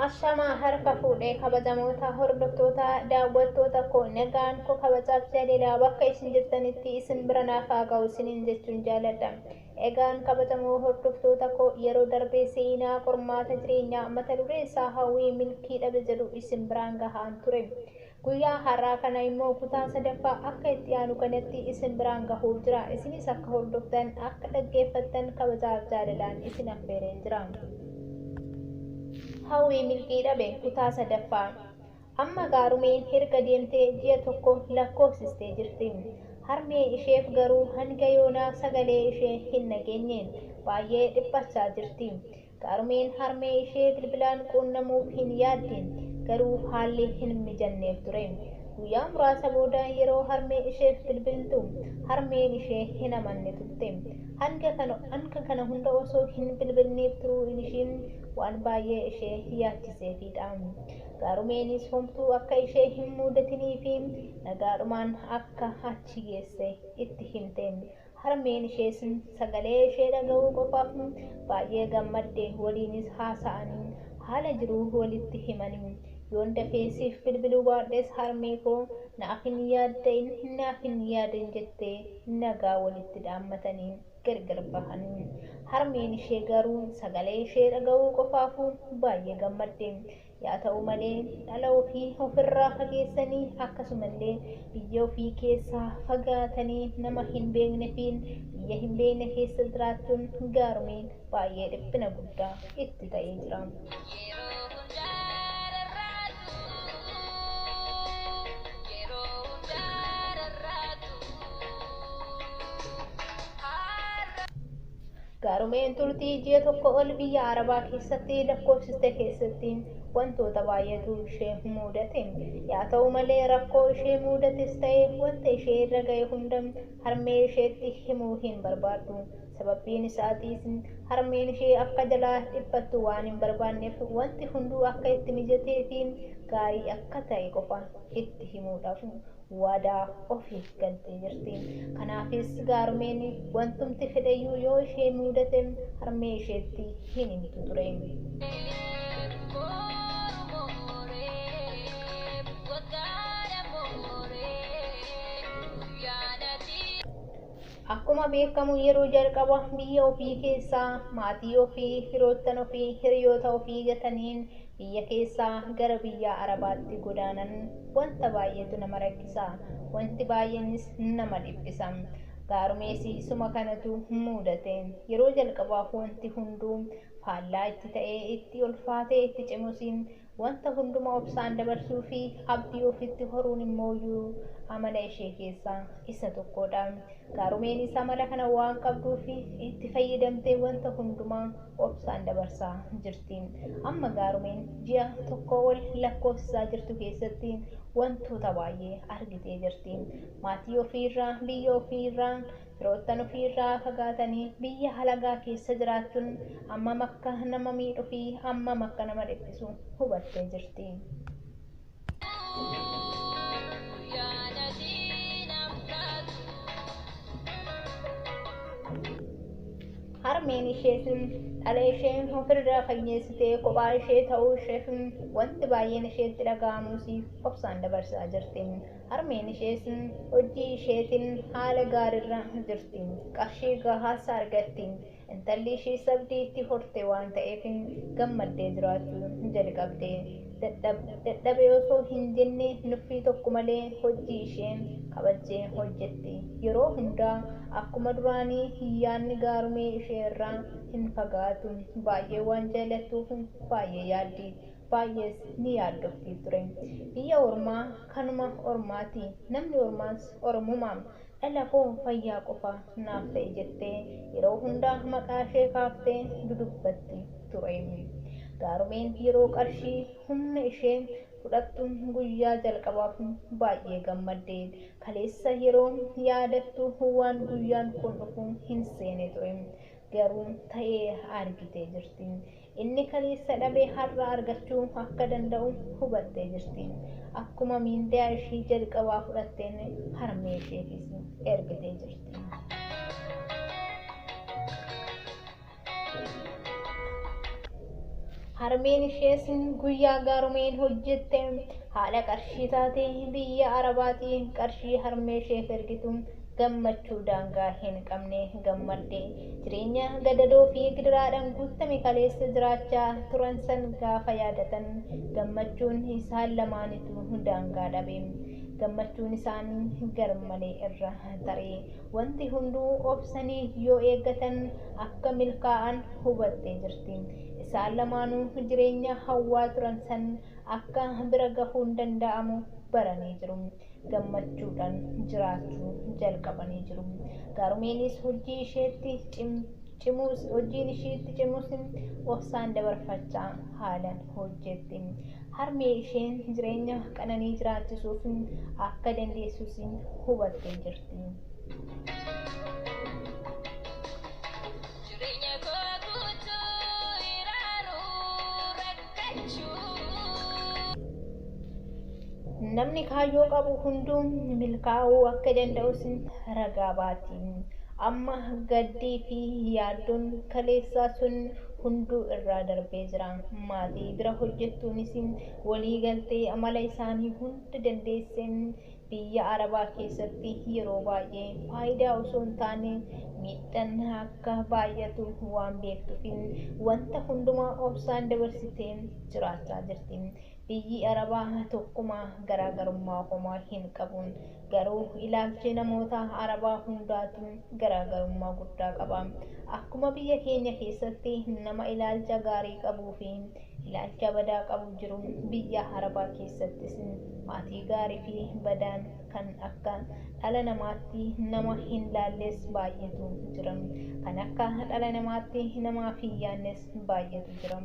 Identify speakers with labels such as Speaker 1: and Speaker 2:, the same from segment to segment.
Speaker 1: Ashamaa harka fuudhee kabajamoota hordoftoota daawwattoota koo nagaan koo kabajaaf jaalala bakka isin jirtanitti isin bira naaf haa ga'u isiniin jechuun jaaladha. Egaan kabajamoo hordoftoota koo yeroo darbee seenaa qormaata jireenyaa mata dureen isaa hawwii milkii dhabe jedhu isin biraan gahaan ture. Guyyaa har'aa kana immoo kutaa sadaffaa akka itti aanu kanatti isin biraan gahuuf jira. Isinis akka hordoftan akka dhaggeeffattan kabajaaf jaalalaan isin affeereen jira. Hawwii milkii dhabe kutaa sadaffaa. Amma gaarumeen erga deemtee ji'a tokko lakkoofsistee jirti. Harmee isheef garuu hanga yoonaa sagalee ishee hin dhageenyeen baay'ee dhiphachaa jirti. Gaarumeen harmee ishee bilbilaan quunnamuuf hin yaaddeen garuu haalli hin mijanneef ture. Guyyaa muraasa booda yeroo harmee isheef bilbiltu harmeen ishee hin amanne turte. Hanga kana hunda osoo hin bilbilneef turuu ishiin waan baay'ee ishee yaachiseefidha. Gaarumeenis homtuu akka ishee hin mudatinii fi nagaadhumaan akka achi geesse itti himte. Harmeen ishees sagalee ishee dhaga'uu qofaaf baay'ee gammadde waliinis haasa'anii haala jiruu walitti himanii. Yoon dafee siif bilbiluu baadhes harmee koo naaf hin yaadin jettee nagaa walitti dhaammatanii gargar bahanii. Harmeen ishee garuu sagalee ishee dhaga'uu qofaafuu baay'ee gammadde. Yaa ta'u malee dhala ofii ofirraa fageessanii akkasumallee biyya ofii keessaa fagaatanii nama hin beekne fi biyya hin beekne keessa jiraachuun gaarumeen baay'ee dhiphina guddaa itti ta'ee jira. Gaarumeen turtii ji'a tokko ol biyya Arabaa keessatti lakkoofsiste keessatti wantoota baay'eetu ishee mudate. Yaa ta'u malee rakkoo ishee mudates ta'ee wanta ishee irra ga'e hunda harmee isheetti himuu hin barbaaddu. Sababbiin isaatiis harmeen ishee akka jalaa dhiphattu waan hin barbaanneef wanti hunduu akka itti mijatee fi gaarii akka ta'e qofa itti himuudhaaf waadaa ofiif galtee jirti. Kanaafis gaarumeen wantumti fedhayyuu yoo ishee mudate harmee isheetti hin himtu ture. Akkuma beekamu yeroo jalqaba biyya ofii keessaa maatii ofii, firoottan ofii, hiriyoota ofii gataniin biyya keessaa gara biyya Arabaatti godaanan wanta baay'eetu nama rakkisa. Wanti baay'eenis nama dhiphisa. Gaarumees suma kanatu mudate. Yeroo jalqabaaf wanti hunduu faallaa itti ta'ee itti ulfaatee itti cimusiin wanta hunduma obsaan dabarsuu fi abdii ofitti horuun immoo amala ishee keessaa isa tokkodha. Gaarumeenis amala kana waan qabduuf itti fayyadamtee wanta hundumaa obsaan dabarsaa jirti. Amma gaarumeen ji'a tokko ol lakkoofsisaa jirtu keessatti wantoota baay'ee argitee jirti. Maatii ofiirraa, biyya ofiirraa, firoottan ofiirraa fagaatanii biyya halagaa keessa jiraachuun ammam akka nama miidhuu fi ammam akka nama dhiphisu hubattee jirti. Harmeen ishees dhala ishee ofirraa fageessitee kophaa ishee ta'uu isheef wanti baay'een isheetti dhaga'amus obsaan dabarsaa jirti. Harmeen ishees hojii isheetiin haala gaariirra jirti. Qarshii gahaas argatti. Intalli ishee sabdii itti horte waan ta'eef gammaddee jiraachuu jalqabde. Dadhabee osoo hin jenne nuffii tokko malee hojii ishee kabajjee hojjetti. Yeroo hundaa akkuma duraanii yaadni gaarumee ishee irraa hin fagaatu. Baay'ee waan jaalattuuf baay'ee yaaddi. Baay'ees ni yaaddoftii ture. Biyya ormaa kanuma ormaati. Namni ormaas ormumaam. Dhala koo fayyaa qofa naaf ta'e jettee yeroo hundaa maqaa ishee kaaftee dudubbatti ture. Gaarumeen yeroo qarshii humna ishee fudhattu guyyaa jalqabaaf baay'ee gammadde. Kaleessa yeroo yaadattu waan guyyaan kun dhufu hin seene ture. Garuu ta'ee argitee jirti. Inni kaleessa dhabee har'a argachuu akka danda'u hubattee jirti. Akkuma miindaa ishee jalqabaa fudhatteen harmee isheefis ergitee jirti. Harmeen ishees guyyaa gaarumeen hojjette haala qarshii taatee biyya Arabaatii qarshii harmee isheef ergitu gammachuu daangaa hin qabne gammadde. Jireenya gadadoo fi gidiraadhaan guutame kaleessa jiraachaa turan san gaafa yaadatan gammachuun isaan lamaanitu daangaa dhabe. Gammachuun isaanii garmalee irra taree wanti hunduu obsanii yoo eeggatan akka milkaa'an hubattee jirti. Isaan lamaanuu jireenya hawwaa turan san akka bira gahuun danda'amu baranii jiru. Gammachuudhaan jiraachuu jalqabanii jiru. Gaarumeenis hojii isheetti hojiin isheetti cimus obsaan dabarfachaa haalaan hojjetti. Harmee isheen jireenya qananii jiraachisuuf akka dandeessus hubattee jirti. Namni kaayyoo qabu hunduu milkaa'uu akka danda'us ragaa baati. Amma gaddii fi yaaddoon kaleessaa sun hunduu irraa darbee jira. Maatii bira hojjettuunis walii galtee amala isaanii hunda dandeesseen biyya Arabaa keessatti yeroo baay'ee faayidaa osoo hin taane miidhaan akka baay'atu waan beektuuf wanta hundumaa obsaan dabarsitee jiraachaa jirti. Biyyi Arabaa tokkuma garaagarummaa homaa hin qabuun garuu ilaalchi namoota Arabaa hundaatu garaagarummaa guddaa qaba. Akkuma biyya keenya keessatti nama ilaalcha gaarii qabuu fi ilaalcha badaa qabu jiru biyya Arabaa keessattis maatii gaarii fi badaan kan akka dhala namaatti nama hin laalles baay'eetu jira. Kan akka dhala namaatti namaaf hin yaannes baay'eetu jira.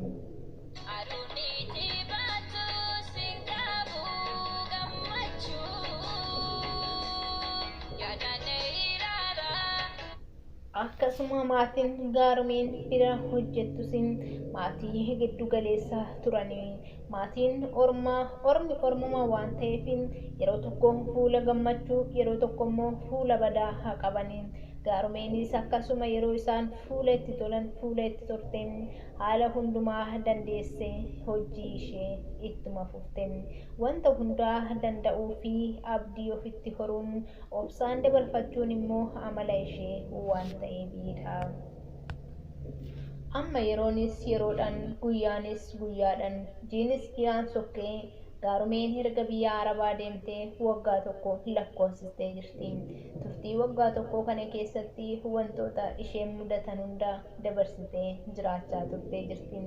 Speaker 1: Akkasuma maatiin gaarumeen bira hojjettus maatii giddu galeessa turanii maatiin ormuma waan ta'eef yeroo tokko fuula gammachuu yeroo tokko immoo fuula badaa haa qabanii. Gaarumeenis akkasuma yeroo isaan fuula itti tolan fuula itti torte haala hundumaa dandeessee hojii ishee ittuma fufte. Wanta hundaa danda'uu fi abdii ofitti horuun obsaan dabarfachuun immoo amala ishee waan ta'eefidha. Amma yeroonis yeroodhaan guyyaanis guyyaadhaan jiinis ji'aan sokkee gaarumeen erga biyya Arabaa deemtee waggaa tokko lakkoofsistee jirti. Turtii waggaa tokko kana keessatti wantoota isheen mudatan hunda dabarsitee jiraachaa turtee jirti.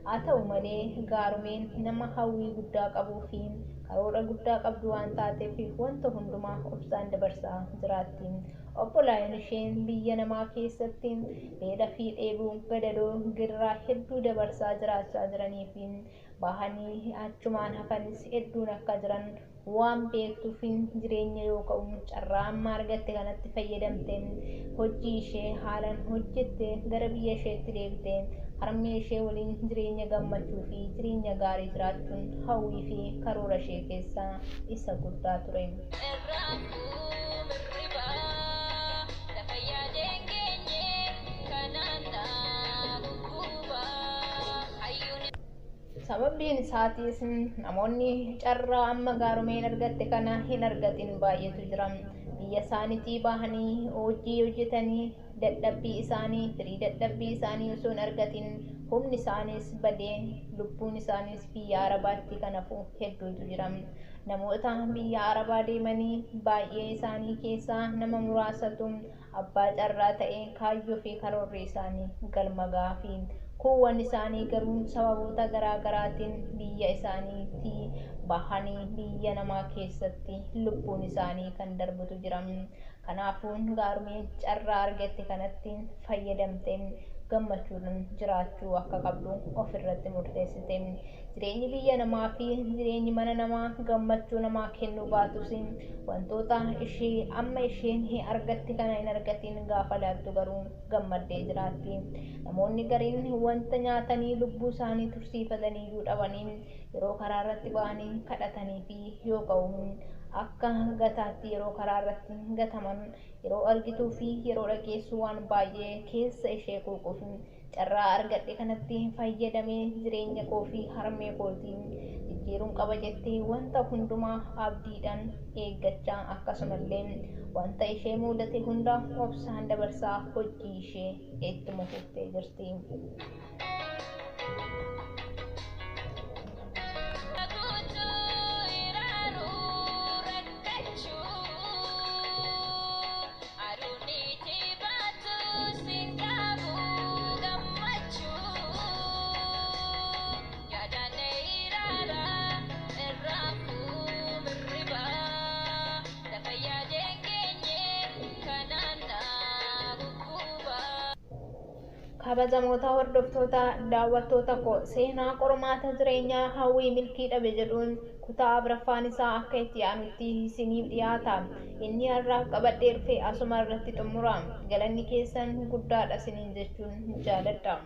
Speaker 1: Haa ta'u malee gaarumeen nama hawwii guddaa qabuu fi karoora guddaa qabdu waan taateef wanta hundumaa obsaan dabarsaa jiraatti. Obbolaan isheen biyya namaa keessatti beela fi dheebuu gadadoo girraa hedduu dabarsaa jiraachaa jiranii fi bahanii achumaan hafanis hedduun akka jiran waan beektuuf jireenya yoo ka'u carraa amma argatte kanatti fayyadamte hojii ishee haalaan hojjette gara biyya isheetti deebite harmee ishee waliin jireenya gammachuu fi jireenya gaarii jiraachuun hawwii fi karoora ishee keessaa isa guddaa ture. Sababiin isaatis namoonni carraa amma gaarumeen argatte kana hin argatin baay'eetu jira. Biyya isaaniitii bahanii hojii hojjetanii dadhabbii isaanii firii dadhabbii isaanii osoo hin argatin humni isaaniis badee lubbuun isaaniis biyya Arabaatti kanaafuu hedduutu jira. Namoota biyya Arabaa deemanii baay'ee isaanii keessaa nama muraasatu abbaa carraa ta'ee kaayyoo fi karoorri isaanii galma gaafi. Kuuwwan isaanii garuu sababoota garaa garaatiin biyya isaaniitii bahanii biyya namaa keessatti lubbuun isaanii kan darbutu jira. Kanaafuu gaarumeen carraa argatte kanatti fayyadamte gammachuudhaan jiraachuu akka qabdu ofirratti murteessite. Jireenyi biyya namaa fi jireenyi mana namaa gammachuu namaa kennuu baatus wantoota ishee amma isheen argatte kana hin argatin gaafa laattu garuu gammaddee jiraatti. Namoonni gariin wanta nyaatanii lubbuu isaanii tursiifatanii iyyuu dhabanii yeroo karaa irratti ba'anii kadhatanii fi yoo ka'u akka gataatti yeroo karaa irratti gataman yeroo argituu fi yeroo dhageessu waan baay'ee keessa ishee quuquuf carraa argadhe kanatti fayyadamee jireenya koo fi harmee kootiin jijjiiruun qaba jettee wanta hundumaa abdiidhaan eeggachaa akkasumallee wanta ishee mudate hunda obsaan dabarsaa hojii ishee ittuma fuftee jirti. Kabajamoota hordoftoota daawwattoota koo seenaa qormaata jireenyaa hawwii milkii dhabe jedhuun kutaa afuraffaan isaa akka itti aanutti isiniif dhiyaata. Inni har'aaf qabadhee dhufe asuma irratti xumura. Galanni keessan guddaadha isiniin jechuun jaaladha.